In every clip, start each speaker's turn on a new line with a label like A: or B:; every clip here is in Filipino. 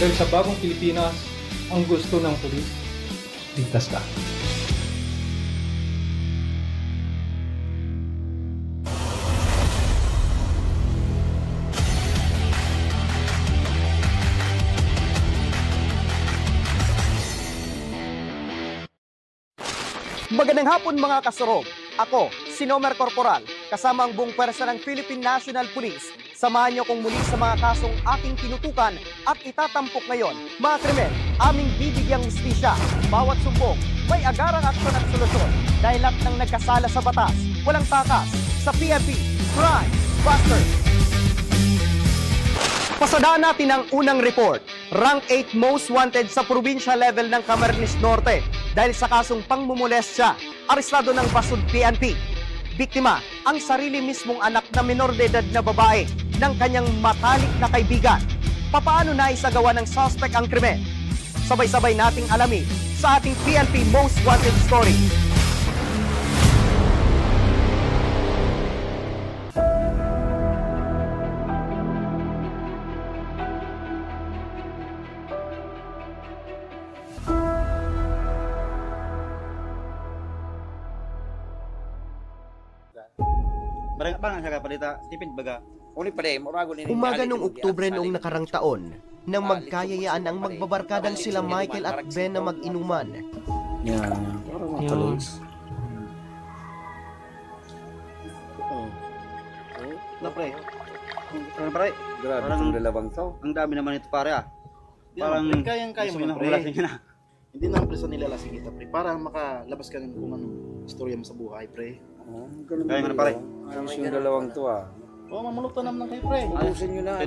A: Dahil sa bagong Pilipinas, ang gusto ng pulis, ligtas ka.
B: Magandang hapon mga kasurog. Ako, si Nomer Corporal, kasama ang buong pwersa ng Philippine National Police. Samahan niyo kung muli sa mga kasong aking tinutukan at itatampok ngayon. Mga krimen, aming bibigyang hustisya. Bawat sumbong, may agarang aksyon at solusyon. Dahil lahat ng nagkasala sa batas, walang takas. Sa PNP, Crime Busters. Pasadaan natin ang unang report. Rank 8 most wanted sa provincial level ng Camarines Norte dahil sa kasong pangmumolestya. Arestado ng Basud PNP. Biktima, ang sarili mismong anak na minor de edad na babae ng kanyang matalik na kaibigan. Papaano naisagawa ng suspect ang krimen? Sabay-sabay nating alamin sa ating PNP most wanted story.
C: Barang bang ang palita tipid baga.
B: Umaga noong Oktubre noong nakarang taon, nang magkayayaan ang magbabarkadang sila Michael at Ben na mag-inuman.
C: Pre. Parang dalawang tao. Ang dami naman ito pare ah. Parang
D: kaya mo na pre. Hindi naman pre sa nilalasing kita pre. Para makalabas ka ng kung anong istorya mo sa buhay pre.
C: Kaya nga pare.
E: Ayos yung dalawang to ah.
D: Oo, mamulutan naman kayo pre.
E: Ayusin nyo na.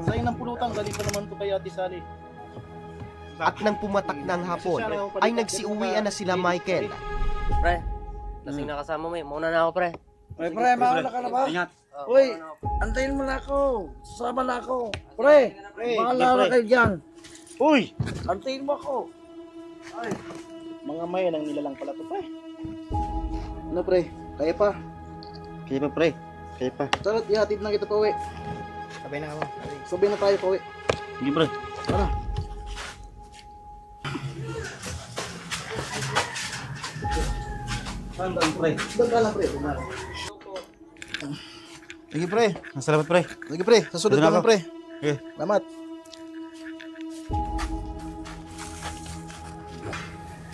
D: Sayang ng pulutan, galing pa naman to kay Ate Sally.
B: At nang pumatak ng hapon, ay nagsiuwian na sila Michael.
F: Pre, lasing na kasama mo eh. Mauna na ako pre.
E: Uy, pre, mauna ka na ba?
C: Ingat.
E: Uy, antayin mo na ako. Sasama na ako. Pre, mahalala kayo dyan.
D: Uy!
E: Antayin mo ako.
D: Ay, mga may lang nilalang pala to pre. Ano pre? Kaya pa?
C: Kaya pa pre. Kaya pa.
D: Tara, ihatid na kita pa uwi.
F: Sabay na ako.
D: Sabay na tayo pa uwi.
C: Sige pre.
D: Tara.
C: Saan pre?
D: Doon ka lang pre.
C: Sige pre. Salamat pre.
D: Sige pre, sa sunod naman pre.
C: Okay.
D: Salamat.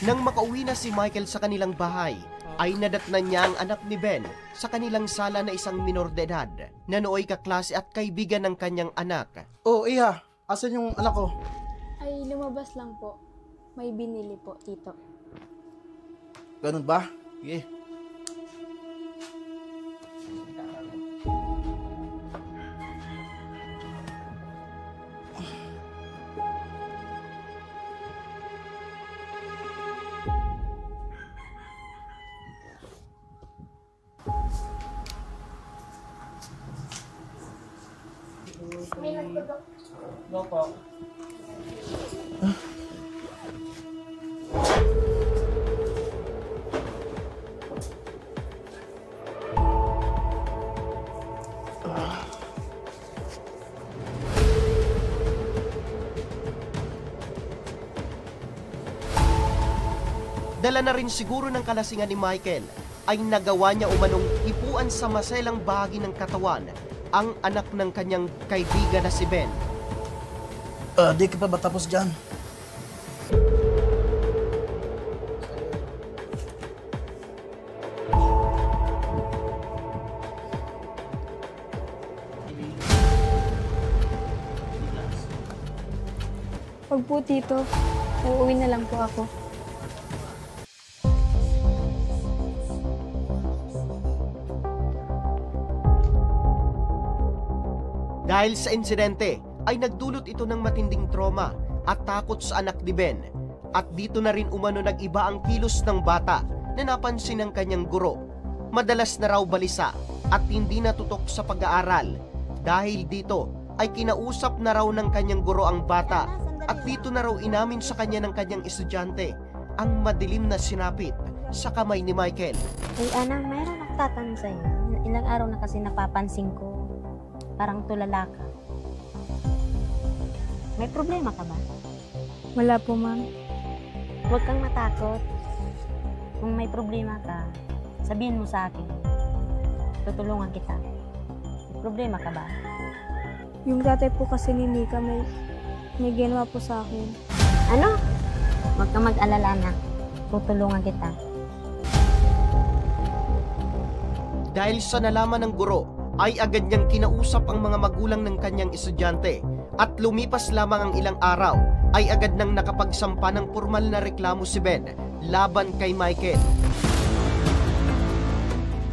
B: Nang makauwi na si Michael sa kanilang bahay, ay nadatnan niya ang anak ni Ben sa kanilang sala na isang minor de edad na nooy kaklase at kaibigan ng kanyang anak.
D: Oh, Iha. Asan yung anak ko?
G: Ay, lumabas lang po. May binili po, tito.
D: Ganun ba? Sige.
B: Dala na rin siguro ng kalasingan ni Michael, ay nagawa niya umanong ipuan sa maselang bahagi ng katawan ang anak ng kanyang kaibigan na si Ben.
D: Di ka pa ba tapos dyan?
G: Wag po, tito. Uuwi na lang po ako.
B: Dahil sa insidente, ay nagdulot ito ng matinding trauma at takot sa anak ni Ben. At dito na rin umano nag-iba ang kilos ng bata na napansin ng kanyang guro. Madalas na raw balisa at hindi natutok sa pag-aaral. Dahil dito ay kinausap na raw ng kanyang guro ang bata at dito na raw inamin sa kanya ng kanyang estudyante ang madilim na sinapit sa kamay ni Michael.
H: Ay, Ana, mayroon akong tatanong sa'yo. Ilang araw na kasi napapansin ko, parang tulala ka. May problema ka ba?
G: Wala po, ma'am.
H: Huwag kang matakot. Kung may problema ka, sabihin mo sa akin. Tutulungan kita. May problema ka ba?
G: Yung tatay po kasi ni Nika may ginawa po sa akin.
H: Ano? Huwag kang mag-alala na. Tutulungan kita.
B: Dahil sa nalaman ng guro, ay agad niyang kinausap ang mga magulang ng kanyang estudyante at lumipas lamang ang ilang araw ay agad nang nakapagsampa ng formal na reklamo si Ben laban kay Michael.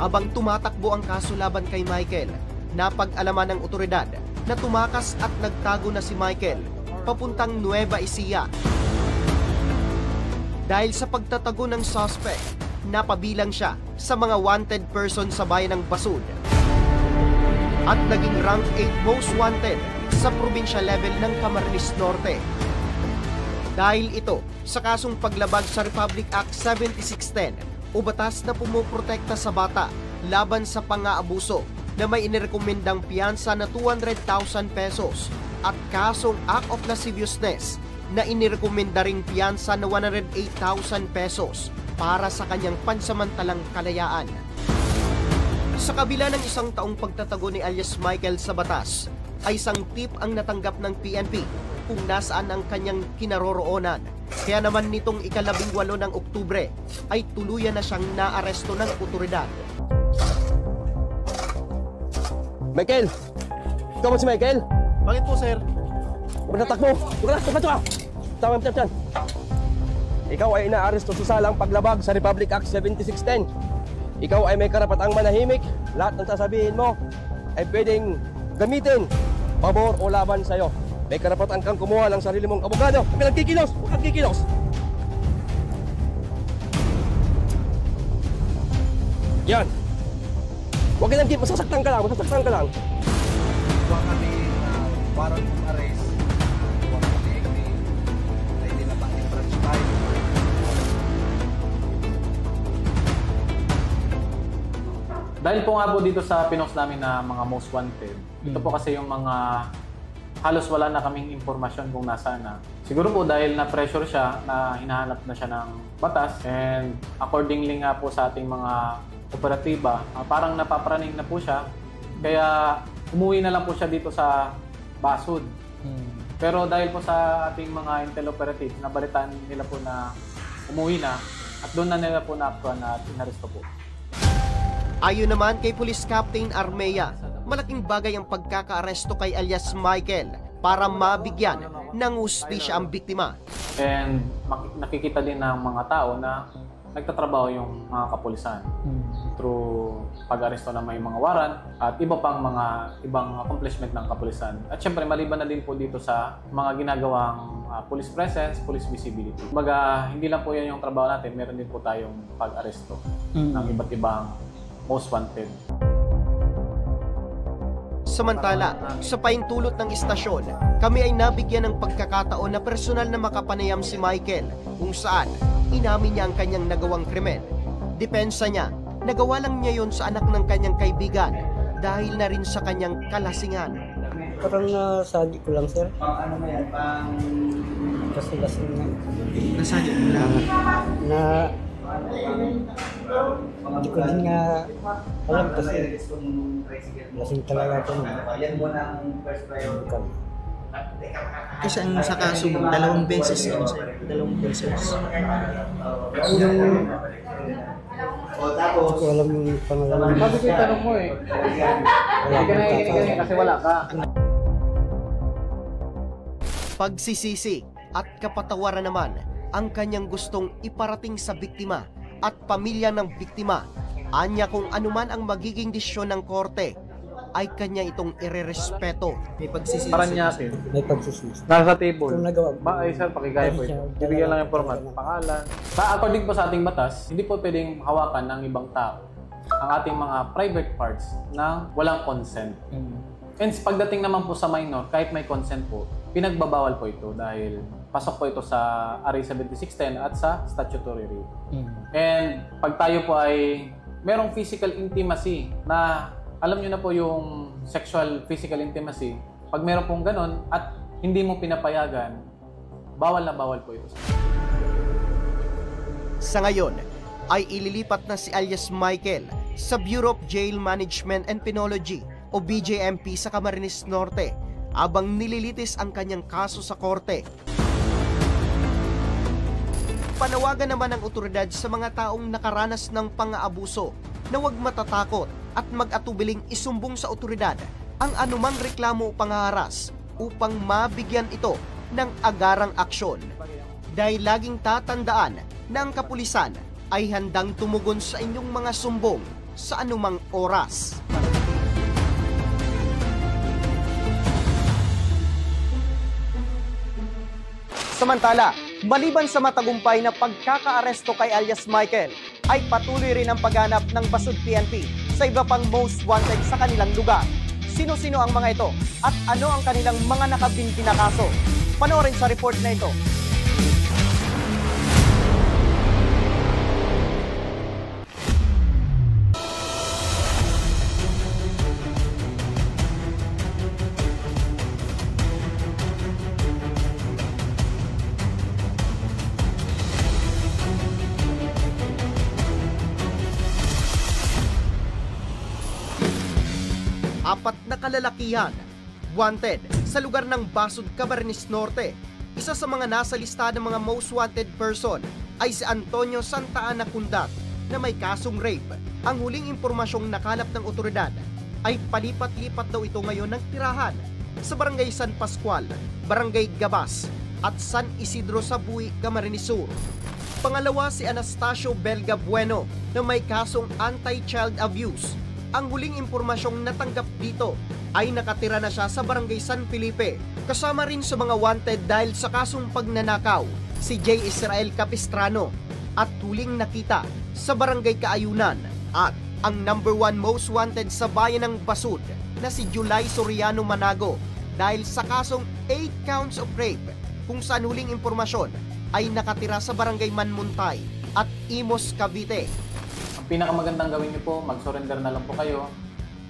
B: Habang tumatakbo ang kaso laban kay Michael, napag-alaman ng otoridad na tumakas at nagtago na si Michael papuntang Nueva Ecija. Dahil sa pagtatago ng suspect, napabilang siya sa mga wanted person sa bayan ng Basud at naging rank 8 most wanted sa provincial level ng Camarines Norte. Dahil ito sa kasong paglabag sa Republic Act 7610 o batas na pumuprotekta sa bata laban sa pang-aabuso na may inirekomendang piyansa na 200,000 pesos at kasong act of lasciviousness na inirekomenda ring piyansa na 108,000 pesos para sa kanyang pansamantalang kalayaan. Sa kabila ng isang taong pagtatago ni alias Michael sa batas, ay isang tip ang natanggap ng PNP kung nasaan ang kanyang kinaroroonan. Kaya naman nitong ika-18 ng Oktubre ay tuluyan na siyang naaresto ng otoridad.
I: Michael! Ikaw ba si Michael?
D: Bakit po, sir?
I: Huwag na takbo! Huwag na! Takbo ka! Tama yung tiyan. Ikaw ay inaaresto sa salang paglabag sa Republic Act 7610. Ikaw ay may karapatang manahimik. Lahat ng sasabihin mo ay pwedeng gamitin, pabor o laban sa'yo. May karapatan kang kumuha ng sarili mong abogado. Huwag kang kikilos! Huwag kang kikilos! Yan! Huwag kang kikilos! Masasaktan ka lang! Masasaktan ka lang!
J: Huwag kami warrant of arrest. Huwag kami ready na pang branch tayo.
A: Dahil po nga po dito sa pinost namin na mga most wanted, ito po kasi yung mga halos wala na kaming impormasyon kung nasaan na. Siguro po dahil na-pressure siya, na hinahanap na siya ng batas, and accordingly nga po sa ating mga operatiba, parang napapraning na po siya, kaya umuwi na lang po siya dito sa Basud. Pero dahil po sa ating mga intel operatives, nabalitaan nila po na umuwi na, at doon na nila po na-actuan at inaresto po.
B: Ayon naman kay Police Captain Armea, malaking bagay ang pagkakaaresto kay alias Michael para mabigyan ng hustisya ang biktima.
A: And nakikita din ng mga tao na nagtatrabaho yung mga kapulisan through pag-aresto na may mga warrant at iba pang mga ibang accomplishment ng kapulisan. At syempre maliban na din po dito sa mga ginagawang police presence, police visibility. Kumbaga, hindi lang po yan yung trabaho natin, meron din po tayong pag-aresto ng iba't ibang most wanted.
B: Samantala, sa paintulot ng istasyon, kami ay nabigyan ng pagkakataon na personal na makapanayam si Michael kung saan inamin niya ang kanyang nagawang krimen. Depensa niya, nagawa lang niya yon sa anak ng kanyang kaibigan dahil na rin sa kanyang kalasingan.
K: Parang nasagi ko lang, sir.
J: Ano mo yan?
K: Kasi lasing nga.
J: Nasagi mo lang?
K: Hindi ko din nga alam kasi lasing talaga ako.
J: Yan mo ng first priority.
K: Kasi ang sa kaso mo, 2 beses yun, sir. 2 beses.
J: Tapos,
K: ko alam yung pangalaman.
A: Sabi ko yung tanong mo eh. Hindi ka nakikinig kasi wala ka.
B: Pagsisisi at kapatawaran naman ang kanyang gustong iparating sa biktima at pamilya ng biktima. Anya kung anuman ang magiging desisyon ng korte, ay kanya itong irerespeto.
K: May pagsisisi.
A: Paranyasin.
K: May pagsisisi.
A: Nasa table.
K: Kung nagawa mo.
A: Ay sir, pakigaya po ito. Bibigyan lang yung format. Pangalan. According po sa ating batas, hindi po pwedeng hawakan ng ibang tao ang ating mga private parts na walang consent. And pagdating naman po sa minor, kahit may consent po, pinagbabawal po ito dahil pasok po ito sa RA 7610 at sa statutory rape. And pag tayo po ay merong physical intimacy na alam nyo na po yung sexual physical intimacy, pag meron pong ganon at hindi mo pinapayagan, bawal na bawal po ito.
B: Sa ngayon, ay ililipat na si alias Michael sa Bureau of Jail Management and Penology o BJMP sa Camarines Norte habang nililitis ang kanyang kaso sa korte. Panawagan naman ng otoridad sa mga taong nakaranas ng pang-aabuso na huwag matatakot at mag-atubiling isumbong sa otoridad ang anumang reklamo o panghaharas upang mabigyan ito ng agarang aksyon. Dahil laging tatandaan na ang kapulisan ay handang tumugon sa inyong mga sumbong sa anumang oras. Samantala, maliban sa matagumpay na pagkakaaresto kay alias Michael, ay patuloy rin ang paghanap ng Basud PNP sa iba pang most wanted sa kanilang lugar. Sino-sino ang mga ito at ano ang kanilang mga nakabinbin na kaso? Panoorin sa report na ito. Apat na kalalakihan wanted sa lugar ng Basud, Camarines Norte. Isa sa mga nasa lista ng mga most wanted person ay si Antonio Santa Ana Cundat na may kasong rape. Ang huling impormasyong nakalap ng otoridad ay palipat-lipat daw ito ngayon ng tirahan sa Barangay San Pascual, Barangay Gabas at San Isidro sa Buhi, Camarines Sur. Pangalawa si Anastasio Belga Bueno na may kasong anti-child abuse. Ang huling impormasyong natanggap dito ay nakatira na siya sa Barangay San Felipe. Kasama rin sa mga wanted dahil sa kasong pagnanakaw si J. Israel Capistrano at huling nakita sa Barangay Kaayunan. At ang number 1 most wanted sa bayan ng Basud na si Julay Soriano Manago dahil sa kasong 8 counts of rape kung saan huling impormasyon ay nakatira sa Barangay Manmuntay at Imos, Cavite.
A: Pinakamagandang gawin niyo po, mag-surrender na lang po kayo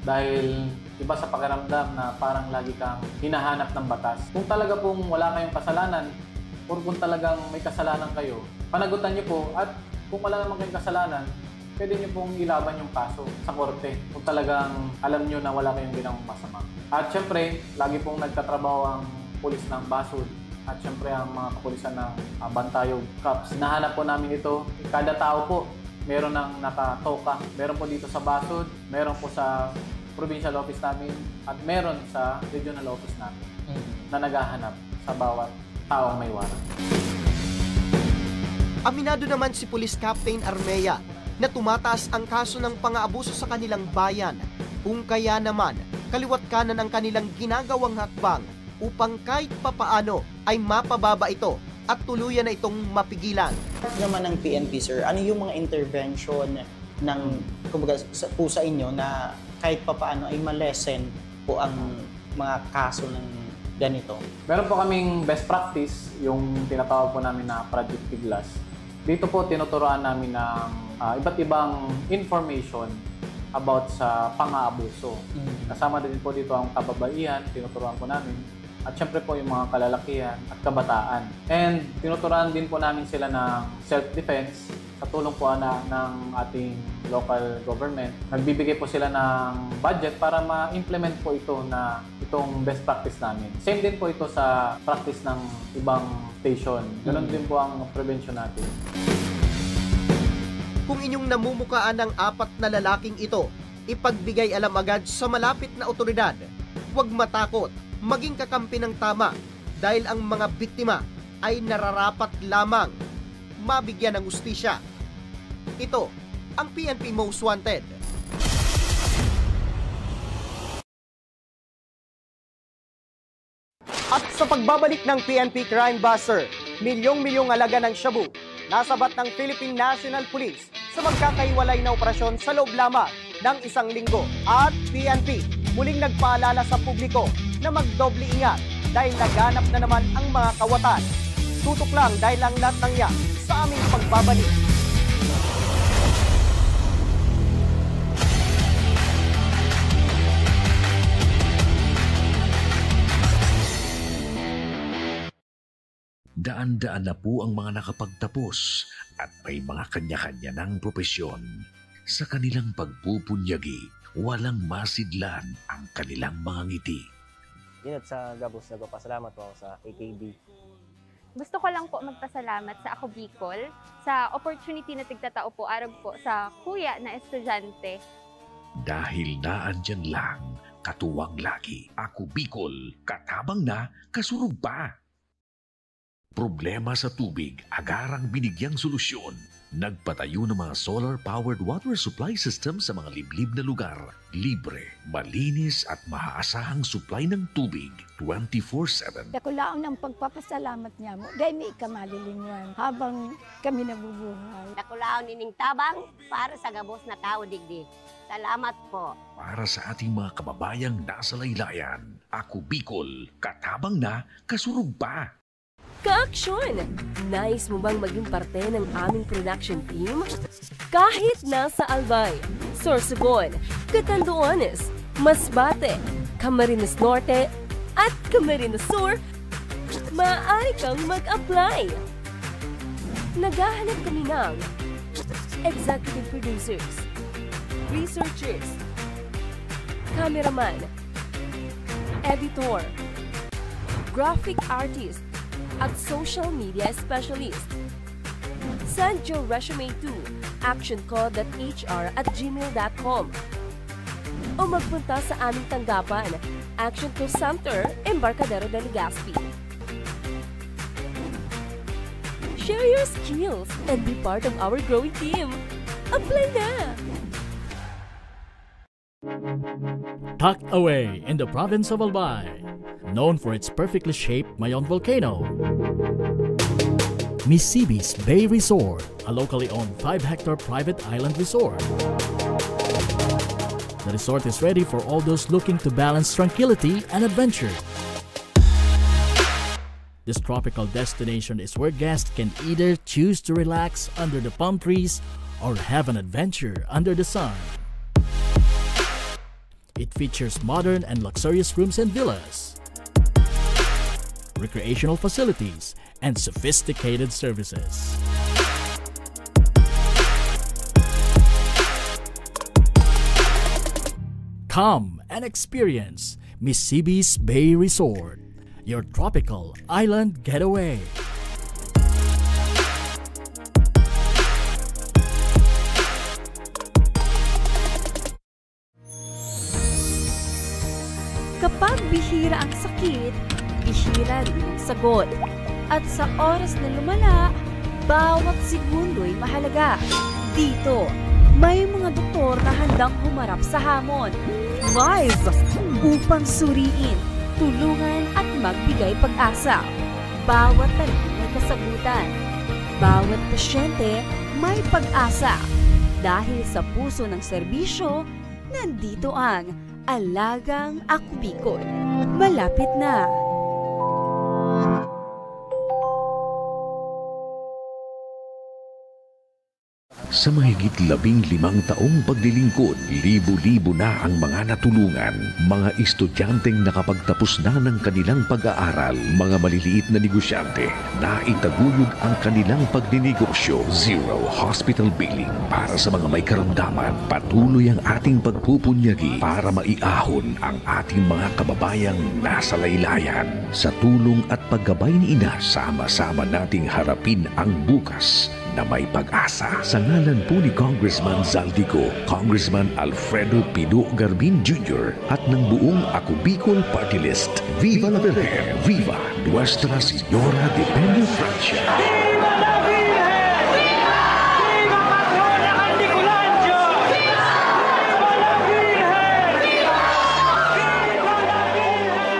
A: dahil iba sa pakiramdam na parang lagi kang hinahanap ng batas. Kung talaga pong wala kayong kasalanan o kung talagang may kasalanan kayo, panagutan niyo po at kung wala naman kayong kasalanan, pwede niyo pong ilaban yung kaso sa korte kung talagang alam niyo na wala kayong ginawang masama. At syempre, lagi pong nagtatrabaho ang pulis ng Basud at syempre ang mga kapulisan ng Bantayog Cops. Nahanap po namin ito, kada tao po meron ng nakatoka. Meron po dito sa Basud, meron po sa provincial office namin, at meron sa regional office namin na naghahanap sa bawat taong may warrant.
B: Aminado naman si Police Captain Armea na tumataas ang kaso ng pang-aabuso sa kanilang bayan. Kung kaya naman, kaliwat kanan ang kanilang ginagawang hakbang upang kahit papaano ay mapababa ito at tuluyan na itong mapigilan.
L: Naman ng PNP, sir, ano yung mga intervention ng kumbaga po sa inyo na kahit papaano ay malesen po ang mga kaso ng ganito?
A: Meron po kaming best practice, yung tinatawag po namin na Project Piglas. Dito po tinuturuan namin ng iba't ibang information about sa pang-aabuso. Kasama din po dito ang kababaihan, tinuturuan po namin. At syempre po yung mga kalalakihan at kabataan. And tinuturuan din po namin sila ng self-defense sa tulong po ng ating local government. Nagbibigay po sila ng budget para ma-implement po ito na itong best practice namin. Same din po ito sa practice ng ibang station. Ganun din po ang prevention natin.
B: Kung inyong namumukaan ng 4 na lalaking ito, ipagbigay alam agad sa malapit na otoridad. Huwag matakot, maging kakampi ng tama dahil ang mga biktima ay nararapat lamang mabigyan ng hustisya. Ito ang PNP Most Wanted. At sa pagbabalik ng PNP Crime Buster, milyong-milyong halaga ng shabu nasabat ng Philippine National Police sa magkakaiwalay na operasyon sa loob lamang ng 1 linggo. At PNP muling nagpaalala sa publiko na magdoble ingat dahil naganap na naman ang mga kawatan. Tutok lang dahil ang lahat ng yan sa aming pagbabalik.
M: Daan-daan na po ang mga nakapagtapos at may mga kanya-kanya ng propesyon. Sa kanilang pagpupunyagi, walang masidlan ang kanilang mga ngiti.
F: Yun at sa Gabos, nagpapasalamat po ako sa AKB.
N: Gusto ko lang po magpasalamat sa Ako Bicol sa opportunity na tigtatao po arag po sa kuya na estudyante.
M: Dahil naandyan lang, katuwang lagi, Ako Bicol, katabang na, kasurug pa. Problema sa tubig, agarang binigyang solusyon. Nagpatayo ng mga solar-powered water supply system sa mga liblib na lugar. Libre, malinis at maaasahang supply ng tubig 24/7.
O: Dako laon ang pagpapasalamat niya mo. Dahil may kamalilingan habang kami nabubuhay.
P: Dako laon nining tabang para sa gabos na tao digdi. Salamat po.
M: Para sa ating mga kababayang nasa laylayan, Ako Bicol, katabang na, kasurug pa.
Q: Ka-aksyon! Nais mo bang maging parte ng aming production team? Kahit nasa Albay, Sorsogon, Catanduanes, Masbate, Camarines Norte, at Camarines Sur, maaari kang mag-apply. Naghahanap kami ng executive producers, researchers, cameraman, editor, graphic artist, at social media specialist. Send your resume to actioncall.hr@gmail.com o magpunta sa aming tanggapan, Action Call Center, Embarcadero de Legazpi. Share your skills and be part of our growing team. Apply na!
R: Tucked away in the province of Albay, known for its perfectly shaped Mayon volcano, Misibis Bay Resort, a locally owned 5-hectare private island resort. The resort is ready for all those looking to balance tranquility and adventure. This tropical destination is where guests can either choose to relax under the palm trees or have an adventure under the sun. It features modern and luxurious rooms and villas, recreational facilities, and sophisticated services. Come and experience Misibis Bay Resort, your tropical island getaway.
Q: Kapag bihira ang sakit, bihira rin ang sagot. At sa oras na lumala, bawat segundo'y mahalaga. Dito, may mga doktor na handang humarap sa hamon. Live upang suriin, tulungan at magbigay pag-asa. Bawat tanong may kasagutan. Bawat pasyente may pag-asa. Dahil sa puso ng serbisyo, nandito ang Alagang Ako Bicol. Malapit na!
M: Sa mahigit 15 taong paglilingkod, libo-libo na ang mga natulungan, mga estudyanteng nakapagtapos na ng kanilang pag-aaral, mga maliliit na negosyante na itaguyod ang kanilang pagninegosyo. Zero hospital billing para sa mga may karamdaman. Patuloy ang ating pagpupunyagi para maiahon ang ating mga kababayang nasa laylayan. Sa tulong at paggabay ni Ina, sama-sama nating harapin ang bukas na may pag-asa. Sa ngalan po ni Congressman Zaldico, Congressman Alfredo Pino Garbin Jr. at ng buong Ako Bicol Party List, Viva la Virgen! Viva Nuestra Señora de Peña Francia! Viva la Virgen! Viva! Viva Patrona Candiculancho! Viva! Viva la Virgen! Viva! Viva la Virgen!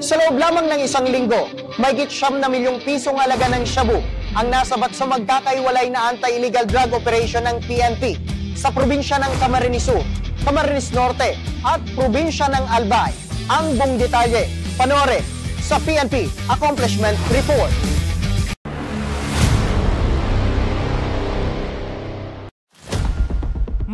B: Sa loob lamang ng isang linggo, mahigit 9 milyong pisong halaga ng shabu ang nasabat sa magkakaiwalay na anti-illegal drug operation ng PNP sa probinsya ng Camarines Sur, Camarines Norte at probinsya ng Albay. Ang buong detalye, panoorin sa PNP Accomplishment Report.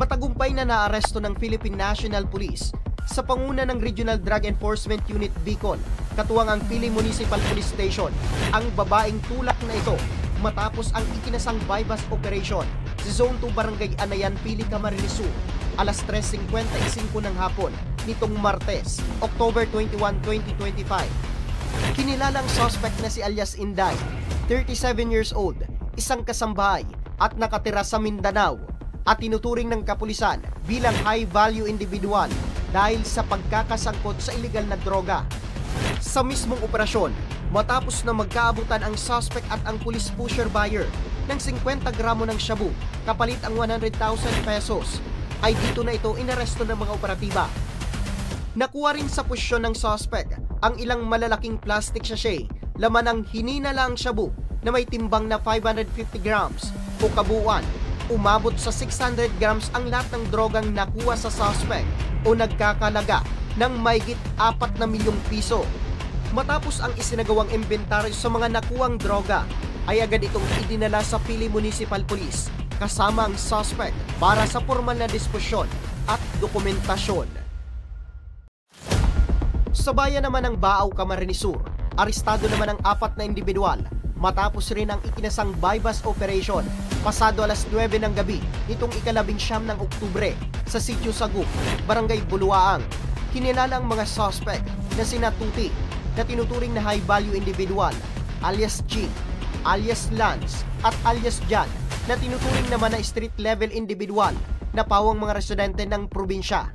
B: Matagumpay na naaresto ng Philippine National Police sa panguna ng Regional Drug Enforcement Unit Bicol, katuwang ang Pili Municipal Police Station, ang babaeng tulak na ito matapos ang ikinasang bypass operation sa Zone 2 Barangay Anayan, Pili, Camarines Sur, alas 3:55 ng hapon nitong Martes, October 21, 2025. Kinilalang suspect na si alias Inday, 37 years old, isang kasambahay at nakatira sa Mindanao, at tinuturing ng kapulisan bilang high-value individual dahil sa pagkakasangkot sa iligal na droga. Sa mismong operasyon, matapos na magkaabutan ang suspect at ang police pusher buyer ng 50 gramo ng shabu kapalit ang 100,000 pesos, ay dito na ito inaresto ng mga operatiba. Nakuha rin sa posisyon ng suspect ang ilang malalaking plastic sachet laman ng hininalang shabu na may timbang na 550 grams o kabuuan. Umabot sa 600 grams ang lahat ng drogang nakuha sa suspect o nagkakalaga ng mahigit 4 na milyong piso. Matapos ang isinagawang inventaryo sa mga nakuwang droga, ay agad itong idinala sa Pili Municipal Police kasama ang suspect para sa formal na disposisyon at dokumentasyon. Sa bayan naman ng Baaw, Camarines Sur, arestado naman ang 4 na individual matapos rin ang ikinasang bypass operation pasado alas 9 ng gabi nitong ika-19 ng Oktubre sa Sitio Sagup, Barangay Buluaang. Kinilala ang mga suspect na sina Tuti, na tinuturing na high-value individual, alias G, alias Lance, at alias Jan, na tinuturing naman na street-level individual na pawang mga residente ng probinsya.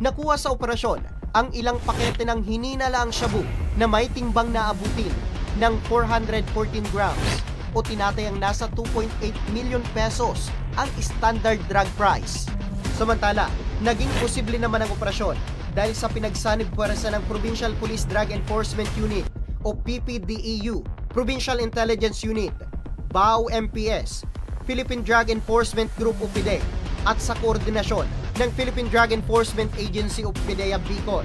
B: Nakuha sa operasyon ang ilang pakete ng hininalang shabu na may timbang na abutin ng 414 grams o tinatayang nasa 2.8 million pesos ang standard drug price. Samantala, naging posible naman ang operasyon dahil sa pinagsanib puwersa ng Provincial Police Drug Enforcement Unit o PPDEU, Provincial Intelligence Unit, BAO MPS, Philippine Drug Enforcement Group o PIDE, at sa koordinasyon ng Philippine Drug Enforcement Agency o PIDEA Bicol.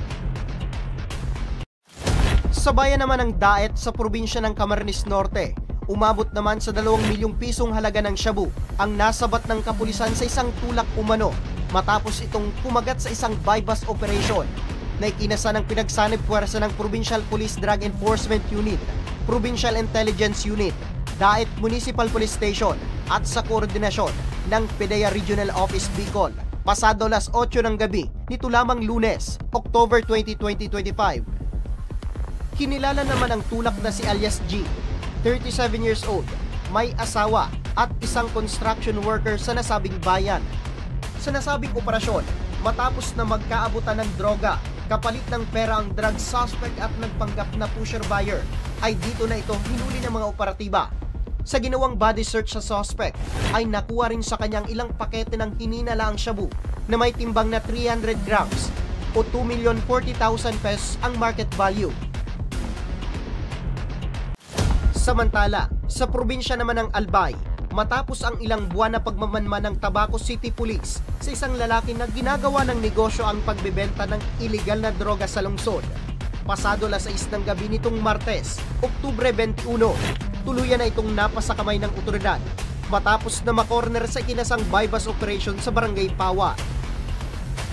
B: Sa bayan naman ng Daet sa probinsya ng Camarines Norte, umabot naman sa 2 milyong pisong halaga ng shabu ang nasabat ng kapulisan sa isang tulak umano matapos itong kumagat sa isang bypass operation na ikinasa ng pinagsanib puwersa ng Provincial Police Drug Enforcement Unit, Provincial Intelligence Unit, Daet Municipal Police Station at sa koordinasyon ng PIDEA Regional Office Bicol pasado alas 8 ng gabi nito lamang Lunes, October 20, 2025. Kinilala naman ang tulak na si alias G, 37 years old, may asawa at isang construction worker sa nasabing bayan. Sa nasabing operasyon, matapos na magkaabutan ng droga, kapalit ng pera ang drug suspect at nagpanggap na pusher buyer, ay dito na ito hinuli ng mga operatiba. Sa ginawang body search sa suspect, ay nakuha rin sa kanyang ilang pakete ng hininalaang shabu na may timbang na 300 grams o 2,040,000 pesos ang market value. Samantala, sa probinsya naman ng Albay, matapos ang ilang buwan na pagmamanman ng Tabaco City Police sa isang lalaki na ginagawa ng negosyo ang pagbebenta ng iligal na droga sa lungsod, pasado alas 6 ng gabi nitong Martes, Oktubre 21, tuluyan na itong napasa kamay ng otoridad matapos na makorner sa ikinasang bypass operation sa Barangay Pawa.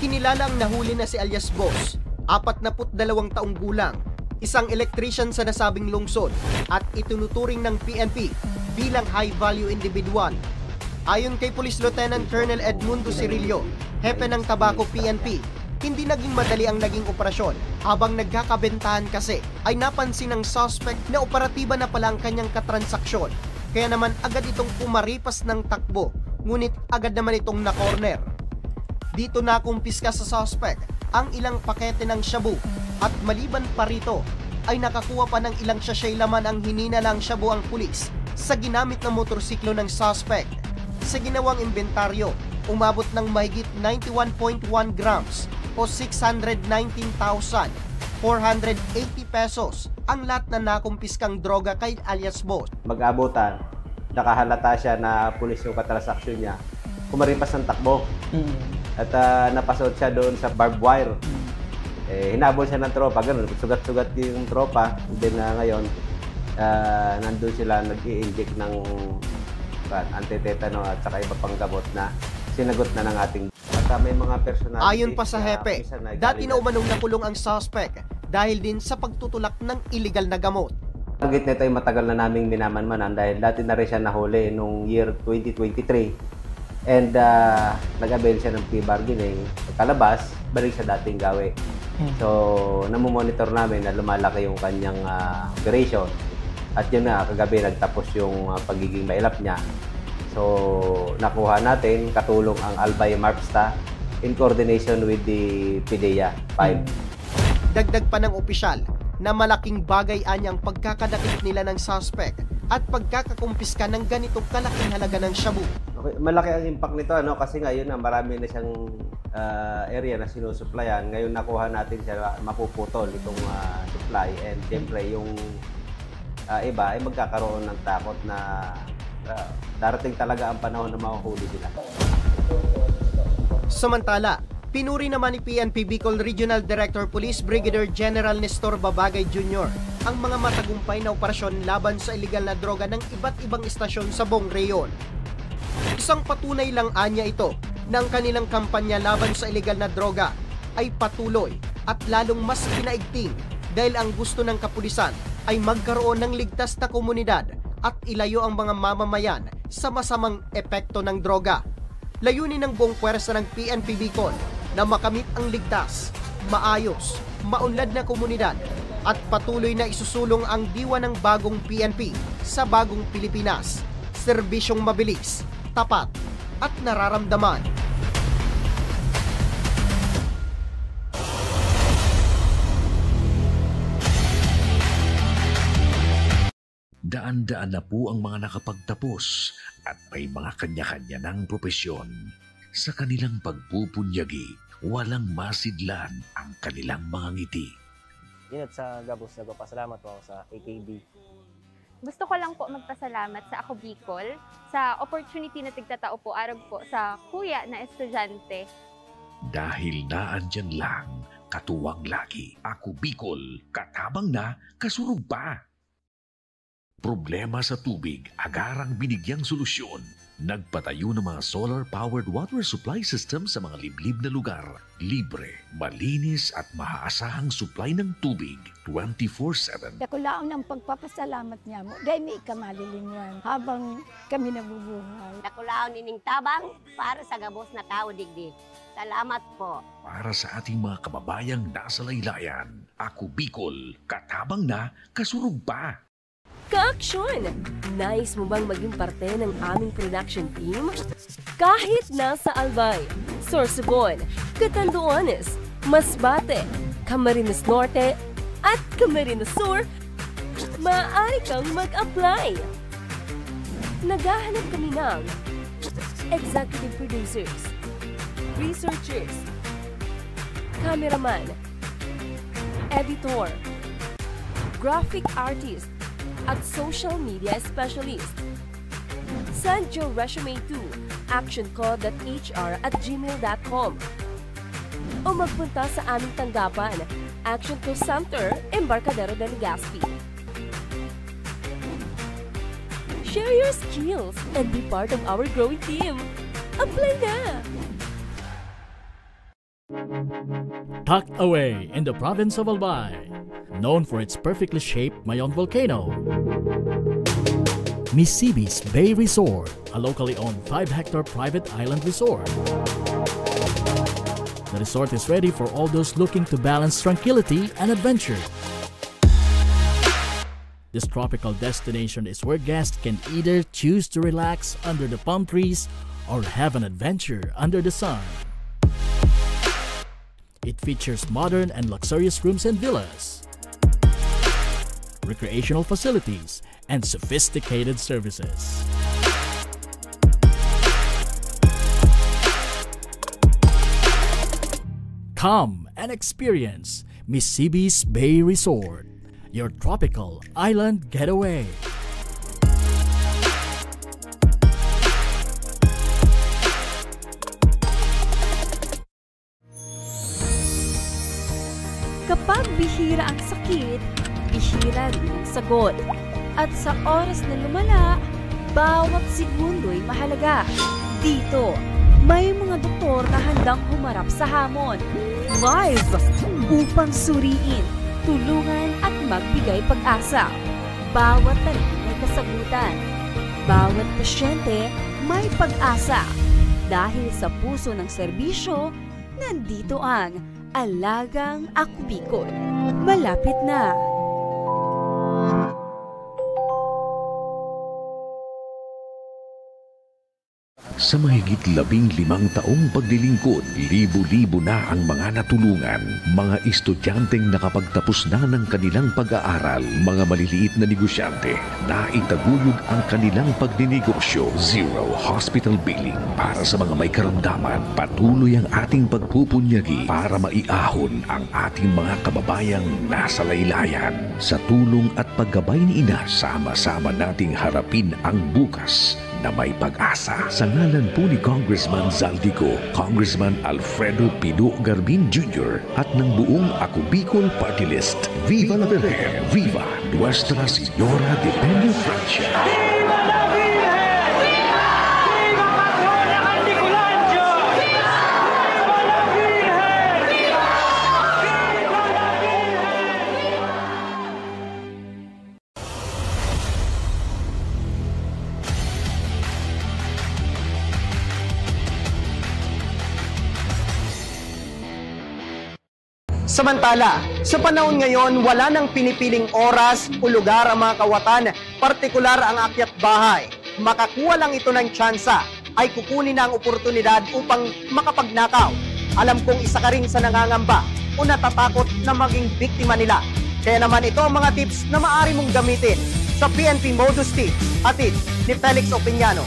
B: Kinilala ang nahuli na si alias Boss, 42 taong gulang, isang electrician sa nasabing lungsod at itinuturing ng PNP bilang high-value individual. Ayon kay Police Lieutenant Colonel Edmundo Cirillo, hepe ng Tabaco PNP, hindi naging madali ang naging operasyon habang nagkakabentahan kasi ay napansin ng suspect na operatiba na pala ang kanyang katransaksyon. Kaya naman agad itong pumaripas ng takbo, ngunit agad naman itong na-corner. Dito na kumpiska sa suspect ang ilang pakete ng shabu at maliban pa rito ay nakakuha pa ng ilang sachet laman ang hininalang shabu ang pulis sa ginamit na motorsiklo ng suspect. Sa ginawang inventaryo, umabot ng mahigit 91.1 grams o 619,480 pesos ang lahat na nakumpiskang droga kay alias Boss.
S: Mag-abutan, nakahalata siya na pulis yung katransaksyon niya, kumaripas ng takbo. At napasod siya doon sa barbed wire. Hinabol siya ng tropa, ganun, sugat-sugat yung tropa. And then ngayon, nandun sila nag-i-inject ng anti-tetano at saka iba pang gamot na sinagot na ng ating may mga personalities.
B: Ayon pa sa hepe, dati na umanong nakulong ang suspect dahil din sa pagtutulak ng illegal na gamot.
S: Target nito ay matagal na naming minamanmanan dahil dati na rin siya nahuli noong year 2023. And nag-avail siya ng plea bargaining. Pagkalabas, balik sa dating gawi. So, namomonitor namin na lumalaki yung kanyang operation. At yun na, kagabi nagtapos yung pagiging mailap niya. So, nakuha natin katulong ang Albay Marpsta in coordination with the PDEA 5.
B: Dagdag pa ng opisyal na malaking bagay anyang pagkakadakip nila ng suspect at pagkakakumpiska ng ganitong kalaking halaga ng shabu.
S: Okay, malaki ang impact nito kasi ngayon na marami na siyang area na sinusuplayan. Ngayon nakuha natin siya mapuputol itong supply, and siyempre yung iba ay magkakaroon ng takot na darating talaga ang panahon na mahuhuli sila.
B: Samantala, pinuri naman ni PNP Bicol Regional Director Police Brigadier General Nestor Babagay Jr. ang mga matagumpay na operasyon laban sa iligal na droga ng iba't ibang istasyon sa buong reyon. Isang patunay lang anya ito ng kanilang kampanya laban sa iligal na droga ay patuloy at lalong mas pinaigting dahil ang gusto ng kapulisan ay magkaroon ng ligtas na komunidad at ilayo ang mga mamamayan sa masamang epekto ng droga. Layunin ng buong puwersa ng PNP Bicol na makamit ang ligtas, maayos, maunlad na komunidad at patuloy na isusulong ang diwa ng bagong PNP sa bagong Pilipinas. Serbisyong mabilis, tapat at nararamdaman.
M: Daan-daan na po ang mga nakapagtapos at may mga kanya-kanya ng propesyon. Sa kanilang pagpupunyagi, walang masidlan ang kanilang mga ngiti.
F: Yun at sa Gabos, nagpapasalamat po ako sa AKB.
N: Gusto ko lang po magpasalamat sa Ako Bicol sa opportunity na tigtatao po arag po sa kuya na estudyante.
M: Dahil naandyan lang, katuwang lagi, Ako Bicol, katabang na, kasurog pa. Problema sa tubig, agarang binigyang solusyon. Nagpatayo ng mga solar-powered water supply system sa mga liblib na lugar. Libre, malinis at maaasahang supply ng tubig 24/7.
O: Dakulaon ang pagpapasalamat niya mo dahil may kamalilingwan habang kami nabubuhay.
P: Dakulaon ining tabang para sa gabos na tao digdi. Salamat po.
M: Para sa ating mga kababayang nasa laylayan, Ako Bicol, katabang na, kasurog pa.
Q: Ka-aksyon! Nais mo bang maging parte ng aming production team? Kahit nasa Albay, Sorsogon, Catanduanes, Masbate, Camarines Norte, at Camarines Sur, maaari kang mag-apply. Naghahanap kami ng executive producers, researchers, cameraman, editor, graphic artist, at social media specialist. Send your resume to actionco.hr@gmail.com o magpunta sa aming tanggapan, Actionco Center, Embarcadero de Legazpi. Share your skills and be part of our growing team. Apply na!
R: Tucked away in the province of Albay, known for its perfectly shaped Mayon volcano, Misibis Bay Resort, a locally owned 5-hectare private island resort. The resort is ready for all those looking to balance tranquility and adventure. This tropical destination is where guests can either choose to relax under the palm trees or have an adventure under the sun. It features modern and luxurious rooms and villas, recreational facilities, and sophisticated services. Come and experience Misibis Bay Resort, your tropical island getaway.
Q: Kapag bihira ang sakit, bihira rin ang sagot. At sa oras na lumala, bawat segundo'y mahalaga. Dito, may mga doktor na handang humarap sa hamon. Live upang suriin, tulungan at magbigay pag-asa. Bawat tanong may kasagutan. Bawat pasyente may pag-asa. Dahil sa puso ng serbisyo, nandito ang Alagang Ako Bicol. Malapit na.
M: Sa mahigit 15 taong paglilingkod, libo-libo na ang mga natulungan, mga estudyanteng nakapagtapos na ng kanilang pag-aaral, mga maliliit na negosyante na itaguyod ang kanilang pagninegosyo. Zero hospital billing para sa mga may karamdaman. Patuloy ang ating pagpupunyagi para maiahon ang ating mga kababayang nasa laylayan. Sa tulong at paggabay ni Ina, sama-sama nating harapin ang bukas na may pag-asa. Sa ngalan po ni Congressman Zaldico, Congressman Alfredo Pido Garbin Jr. at ng buong Ako Bicol Party List, Viva la Virgen! Viva Nuestra Señora de Peña Francia!
T: Viva la Virgen! Viva Patrona Canticulancho! Viva la Virgen! Viva la Virgen!
B: Samantala, sa panahon ngayon, wala nang pinipiling oras o lugar ang mga kawatan, partikular ang akyat bahay. Makakuha lang ito ng tsansa, ay kukunin na ang oportunidad upang makapagnakaw. Alam kong isa ka rin sa nangangamba o natatakot na maging biktima nila. Kaya naman ito ang mga tips na maaari mong gamitin sa PNP Modus Tips, atid ni Felix Opiñano.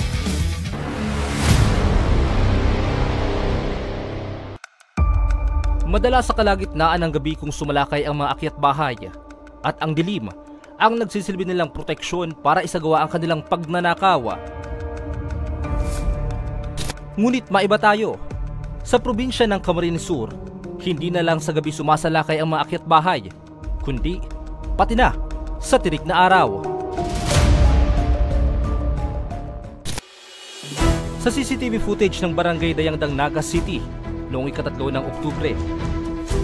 U: Madalas sa kalagitnaan ng gabi kung sumalakay ang mga akyat bahay at ang dilim ang nagsisilbi nilang proteksyon para isagawa ang kanilang pagnanakaw. Ngunit maiba tayo. Sa probinsya ng Camarines Sur, hindi na lang sa gabi sumasalakay ang mga akyat bahay, kundi pati na sa tirik na araw. Sa CCTV footage ng Barangay Dayangdang, Naga City, noong ika-3 ng Oktubre,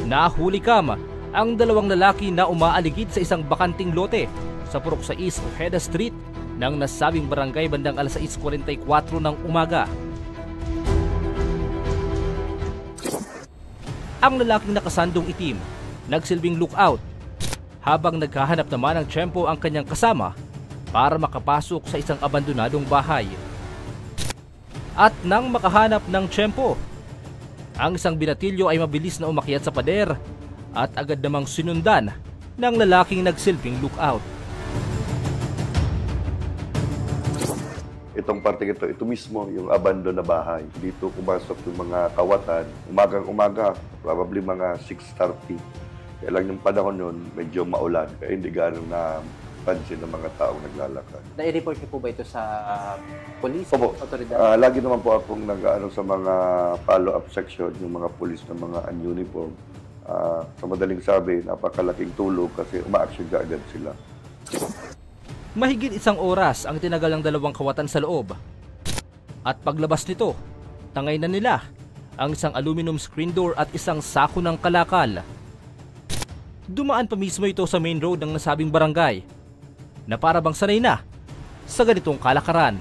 U: nahuli kam ang dalawang lalaki na umaaligid sa isang bakanting lote sa Purok 6 Ojeda Street ng nasabing barangay bandang alas 6:44 ng umaga. Ang lalaking nakasandong itim nagsilbing lookout habang naghahanap naman ng tiyempo ang kanyang kasama para makapasok sa isang abandonadong bahay. At nang makahanap ng tiyempo, ang isang binatilyo ay mabilis na umakyat sa pader at agad namang sinundan ng lalaking nagsilbing lookout.
V: Itong parte ito mismo yung abandon na bahay. Dito pumasok yung mga kawatan. Umagang-umaga, probably mga 6:30. Kaya lang yung panahon nun, medyo maulan. Kaya hindi gano'n na pansin ng mga taong naglalakad.
A: Na-report niyo po ba ito sa police?
V: Opo.
A: Otoridad?
V: Lagi naman po akong nag-ano sa mga follow-up section, yung mga police na mga ununiform. Sa madaling sabi, napakalaking tulong kasi uma-action ka agad sila.
U: Mahigit 1 oras ang tinagal ng dalawang kawatan sa loob. At paglabas nito, tangay na nila ang isang aluminum screen door at isang sako ng kalakal. Dumaan pa mismo ito sa main road ng nasabing barangay, na para bang sanay na sa ganitong kalakaran.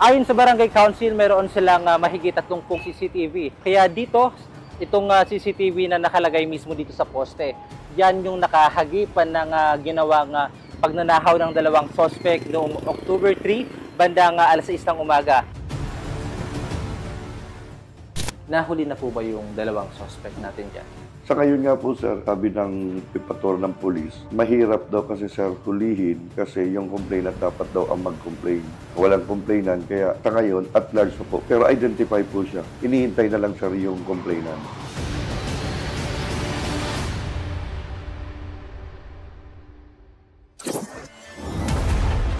A: Ayon sa Barangay Council, mayroon silang mahigit 30 CCTV. Kaya dito, itong CCTV na nakalagay mismo dito sa poste, yan yung nakahagipan ng ginawang pagnanakaw ng dalawang suspect noong October 3, bandang alas 6 ng umaga. Nahuli na po ba yung dalawang suspect natin dyan?
V: Sa ngayon nga po sir, sabi ng pipator ng polis, mahirap daw kasi sir hulihin kasi yung complainant dapat daw ang mag-complain. Walang complainant kaya sa ngayon at large po. Pero identify po siya. Inihintay na lang sir yung complainant.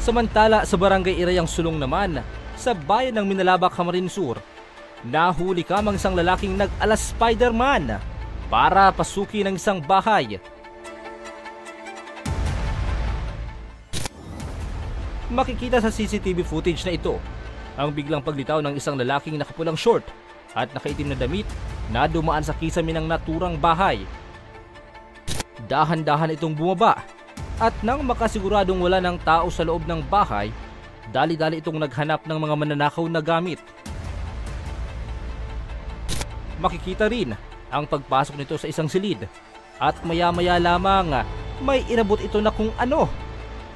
U: Samantala sa Barangay Irayang Sulong naman, sa bayan ng Minalaba, Camarines Sur, nahuli kam ang isang lalaking nag-alas Spider-Man para pasukin ng isang bahay. Makikita sa CCTV footage na ito ang biglang paglitaw ng isang lalaking nakapulang short at nakaitim na damit na dumaan sa kisame ng naturang bahay. Dahan-dahan itong bumaba at nang makasiguradong wala ng tao sa loob ng bahay, dali-dali itong naghanap ng mga mananakaw na gamit. Makikita rin ang pagpasok nito sa isang silid at maya-maya lamang may inabot ito na kung ano.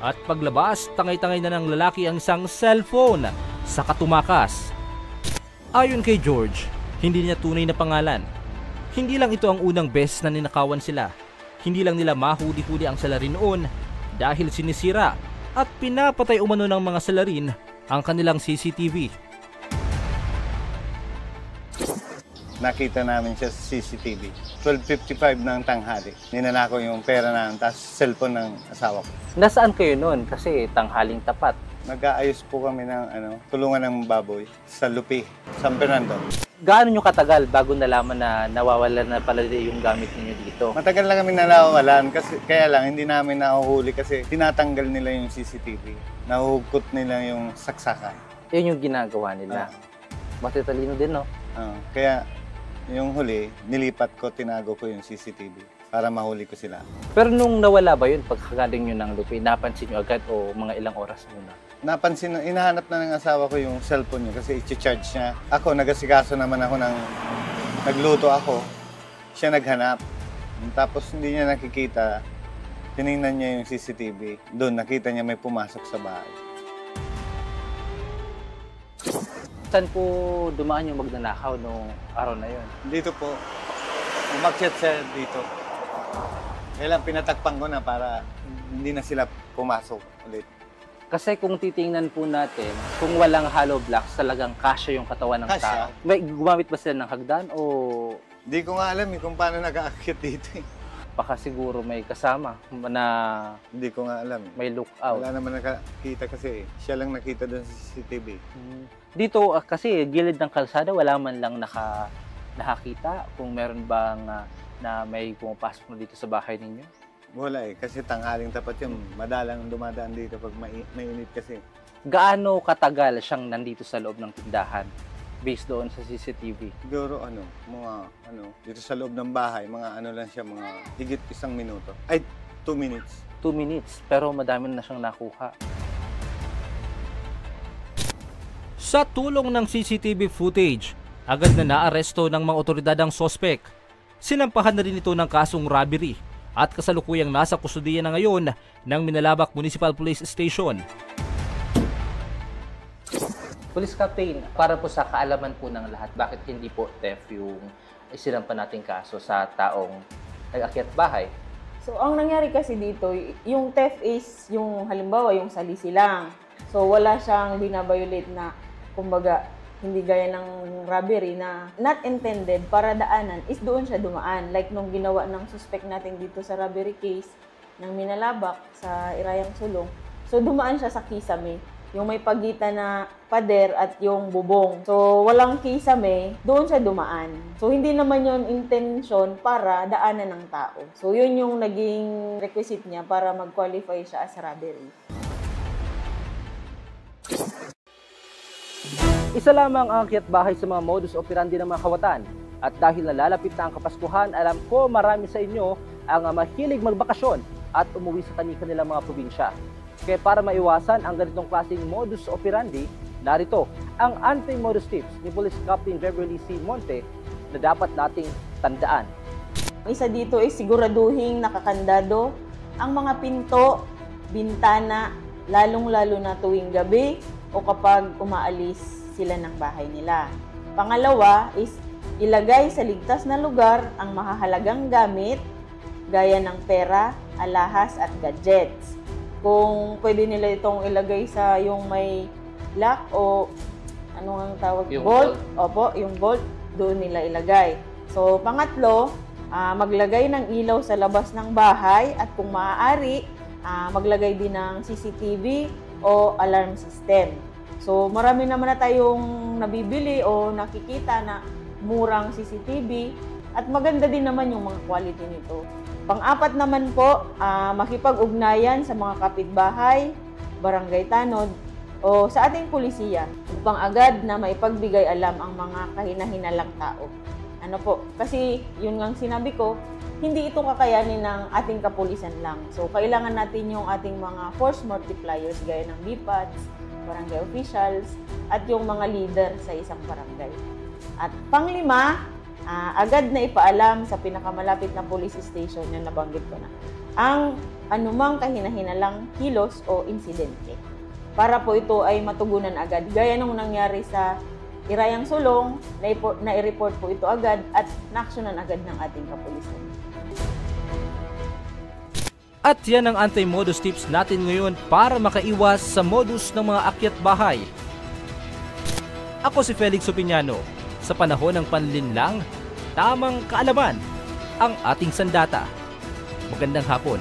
U: At paglabas, tangay-tangay na ng lalaki ang isang cellphone sa katumakas. Ayon kay George, hindi niya tunay na pangalan. Hindi lang ito ang unang beses na ninakawan sila. Hindi lang nila mahuli-huli ang salarin noon dahil sinisira at pinapatay umano ng mga salarin ang kanilang CCTV.
C: Nakita namin siya sa CCTV. 12:55 ng tanghali. Ninanakaw yung pera namin, tapos cellphone ng asawa ko.
U: Nasaan kayo noon? Kasi tanghaling tapat.
C: Nag-aayos po kami ng tulungan ng baboy sa Lupi, San Fernando.
U: Gaano nyo katagal bago nalaman na nawawalan na pala yung gamit niyo dito?
C: Matagal na kami nawawalan, kasi kaya lang hindi namin nahuhuli kasi tinatanggal nila yung CCTV. Nahuhugot nila yung saksakan.
U: Yun yung ginagawa nila. Matitalino din, no?
C: Kaya yung huli, nilipat ko, tinago ko yung CCTV para mahuli ko sila.
U: Pero nung nawala ba yun, pagkagaling nyo ng Lupi, napansin nyo agad o mga ilang oras muna?
C: Napansin, inahanap na ng asawa ko yung cellphone niya kasi i-charge niya. Ako, nagasikaso naman ako nagluto ako. Siya naghanap. Tapos hindi niya nakikita, tinignan niya yung CCTV. Doon, nakita niya may pumasok sa bahay.
U: Saan po dumaan yung magnanakaw nung araw na yun?
C: Dito po. Umakyat siya dito. Kaya lang pinatakpan ko na para hindi na sila pumasok ulit.
U: Kasi kung titingnan po natin, kung walang hollow blocks, talagang kasya yung katawan ng tao. May gumamit ba sila ng hagdan o...
C: Hindi ko nga alam kung paano nag-aakyat dito eh.
U: Baka siguro may kasama na...
C: Hindi ko nga alam.
U: May lookout.
C: Wala naman nakakita kasi siya lang nakita doon sa CCTV.
U: Dito kasi gilid ng kalsada, wala man lang nakakita kung meron bang na may pumapasok na dito sa bahay ninyo?
C: Wala eh, kasi tanghaling tapat yun. Madalang dumadaan dito pag mainit kasi.
U: Gaano katagal siyang nandito sa loob ng tindahan based doon sa CCTV?
C: Siguro dito sa loob ng bahay, mga lang siya, mga higit 1 minuto. Ay, 2 minutes.
U: 2 minutes, pero madami na siyang nakuha. Sa tulong ng CCTV footage, agad na naaresto ng mga otoridad ang sospek. Sinampahan na rin ito ng kasong robbery at kasalukuyang nasa kustudiya na ngayon ng Minalabak Municipal Police Station. Police Captain, para po sa kaalaman po ng lahat, bakit hindi po theft yung isinampa nating kaso sa taong nag-akyat bahay?
E: So, ang nangyari kasi dito, yung theft is yung halimbawa yung salisi lang. So, wala siyang binabiolate na, kumbaga, hindi gaya ng robbery na not intended para daanan is doon siya dumaan. Like nung ginawa ng suspect natin dito sa robbery case ng Minalabak sa Irayang Sulong. So, dumaan siya sa kisame. Yung may pagitan na pader at yung bubong. So, walang kisame, doon siya dumaan. So, hindi naman yun intention para daanan ng tao. So, yun yung naging requisite niya para mag-qualify siya as robbery.
U: Isa lamang ang akyat bahay sa mga modus operandi ng mga kawatan. At dahil nalalapit na ang Kapaskuhan, alam ko marami sa inyo ang mahilig magbakasyon at umuwi sa kanilang mga probinsya. Kaya para maiwasan ang ganitong klaseng modus operandi, narito ang anti-modus tips ni Police Captain Beverly C. Monte na dapat nating tandaan.
E: Isa dito ay siguraduhin nakakandado ang mga pinto, bintana, lalong-lalo na tuwing gabi o kapag umaalis sila ng bahay nila. Pangalawa is ilagay sa ligtas na lugar ang mahahalagang gamit gaya ng pera, alahas at gadgets. Kung pwede nila itong ilagay sa yung may lock o ano ang tawag?
U: Yung
E: bolt. Opo, yung bolt doon nila ilagay. So, pangatlo, maglagay ng ilaw sa labas ng bahay at kung maaari, maglagay din ng CCTV o alarm system. So, marami naman na tayong nabibili o nakikita na murang CCTV at maganda din naman yung mga quality nito. Pang-apat naman po, makipag-ugnayan sa mga kapitbahay, barangay tanod, o sa ating pulisiya upang agad na maipagbigay alam ang mga kahina-hinalang tao. Ano po? Kasi yun nga sinabi ko, hindi ito kakayanin ng ating kapulisan lang. So, kailangan natin yung ating mga force multipliers gaya ng BPATs, barangay officials, at yung mga leader sa isang barangay. At panglima, agad na ipaalam sa pinakamalapit na police station na nabanggit ko na ang anumang kahina-hinalang kilos o insidente. Para po ito ay matugunan agad. Gaya nung nangyari sa Irayang Sulong, na-report po ito agad at naaksyonan agad ng ating kapulisan.
U: At yan ang anti-modus tips natin ngayon para makaiwas sa modus ng mga akyat bahay. Ako si Felix Opiniano. Sa panahon ng panlinlang, tamang kaalaman ang ating sandata. Magandang hapon.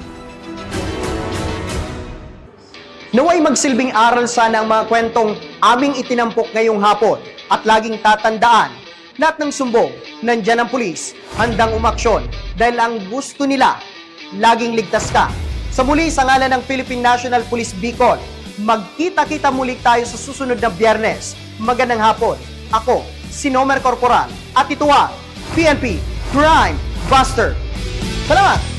B: Naway magsilbing aral sana ang mga kwentong aming itinampok ngayong hapon at laging tatandaan, lahat ng sumbong, nandyan ang pulis, handang umaksyon dahil ang gusto nila, laging ligtas ka. Sa muli, sa ngalan ng Philippine National Police Bicol, magkita-kita muli tayo sa susunod na Biyernes. Magandang hapon. Ako, si Nomer Corporal at ito ang PNP Crime Buster. Salamat!